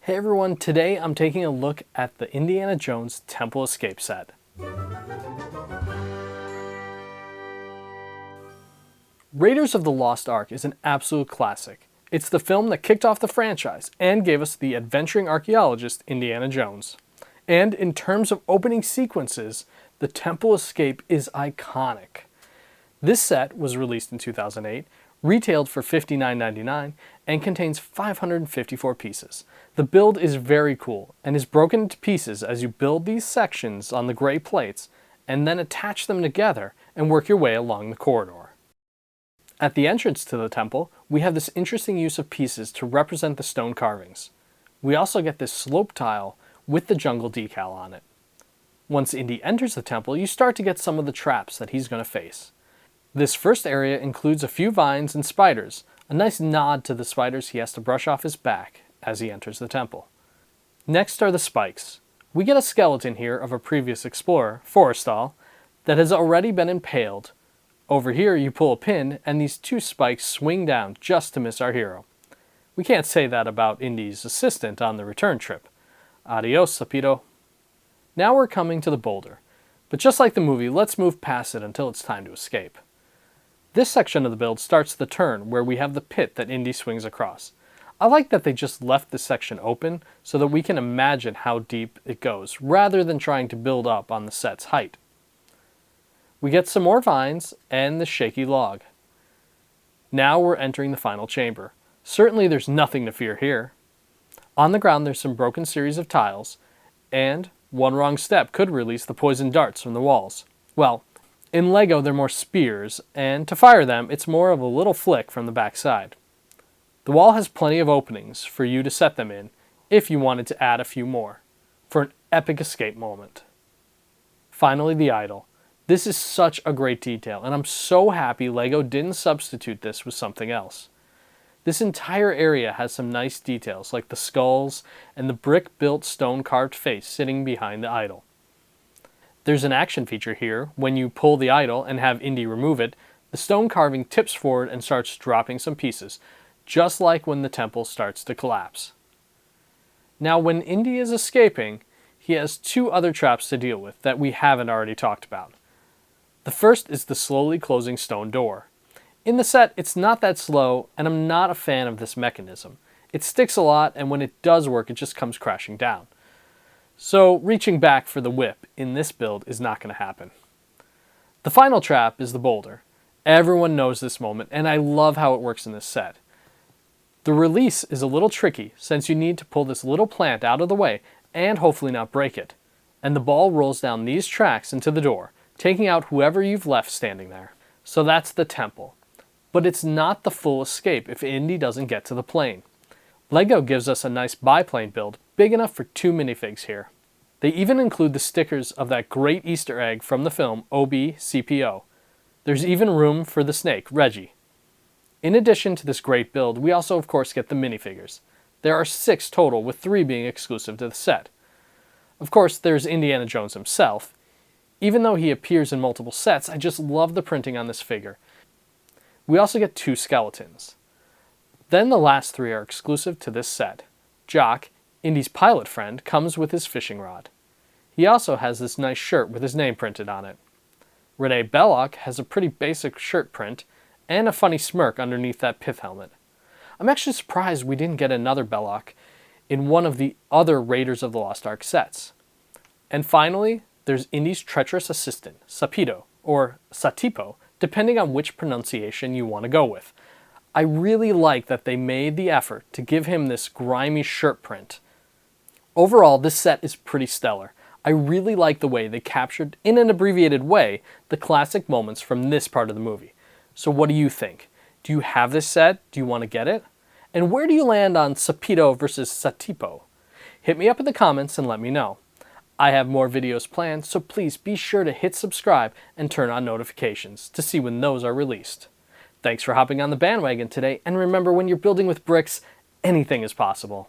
Hey everyone, today I'm taking a look at the Indiana Jones Temple Escape set. Raiders of the Lost Ark is an absolute classic. It's the film that kicked off the franchise and gave us the adventuring archaeologist Indiana Jones. And in terms of opening sequences, the Temple Escape is iconic. This set was released in 2008, retailed for $59.99, and contains 554 pieces. The build is very cool and is broken into pieces as you build these sections on the gray plates and then attach them together and work your way along the corridor. At the entrance to the temple, we have this interesting use of pieces to represent the stone carvings. We also get this slope tile with the jungle decal on it. Once Indy enters the temple, you start to get some of the traps that he's going to face. This first area includes a few vines and spiders, a nice nod to the spiders he has to brush off his back as he enters the temple. Next are the spikes. We get a skeleton here of a previous explorer, Forrestal, that has already been impaled. Over here you pull a pin and these two spikes swing down just to miss our hero. We can't say that about Indy's assistant on the return trip. Adios, Sapito. Now we're coming to the boulder, but just like the movie, let's move past it until it's time to escape. This section of the build starts the turn where we have the pit that Indy swings across. I like that they just left this section open so that we can imagine how deep it goes, rather than trying to build up on the set's height. We get some more vines and the shaky log. Now we're entering the final chamber. Certainly there's nothing to fear here. On the ground there's some broken series of tiles, and one wrong step could release the poison darts from the walls. Well, in Lego they're more spears, and to fire them it's more of a little flick from the backside. The wall has plenty of openings for you to set them in if you wanted to add a few more, for an epic escape moment. Finally, the idol. This is such a great detail, and I'm so happy Lego didn't substitute this with something else. This entire area has some nice details like the skulls and the brick-built stone-carved face sitting behind the idol. There's an action feature here. When you pull the idol and have Indy remove it, the stone carving tips forward and starts dropping some pieces, just like when the temple starts to collapse. Now when Indy is escaping, he has two other traps to deal with that we haven't already talked about. The first is the slowly closing stone door. In the set, it's not that slow, and I'm not a fan of this mechanism. It sticks a lot, and when it does work, it just comes crashing down. So reaching back for the whip in this build is not going to happen. The final trap is the boulder. Everyone knows this moment, and I love how it works in this set. The release is a little tricky since you need to pull this little plant out of the way and hopefully not break it. And the ball rolls down these tracks into the door, taking out whoever you've left standing there. So that's the temple. But it's not the full escape if Indy doesn't get to the plane. Lego gives us a nice biplane build, big enough for 2 minifigs here. They even include the stickers of that great Easter egg from the film OB-CPO. There's even room for the snake, Reggie. In addition to this great build, we also of course get the minifigures. There are 6 total, with 3 being exclusive to the set. Of course, there's Indiana Jones himself. Even though he appears in multiple sets, I just love the printing on this figure. We also get 2 skeletons. Then the last 3 are exclusive to this set. Jock, Indy's pilot friend, comes with his fishing rod. He also has this nice shirt with his name printed on it. Renee Belloc has a pretty basic shirt print and a funny smirk underneath that pith helmet. I'm actually surprised we didn't get another Belloc in one of the other Raiders of the Lost Ark sets. And finally, there's Indy's treacherous assistant, Sapito, or Satipo, depending on which pronunciation you want to go with. I really like that they made the effort to give him this grimy shirt print. Overall, this set is pretty stellar. I really like the way they captured, in an abbreviated way, the classic moments from this part of the movie. So what do you think? Do you have this set? Do you want to get it? And where do you land on Sapito versus Satipo? Hit me up in the comments and let me know. I have more videos planned, so please be sure to hit subscribe and turn on notifications to see when those are released. Thanks for hopping on the bandwagon today, and remember, when you're building with bricks, anything is possible.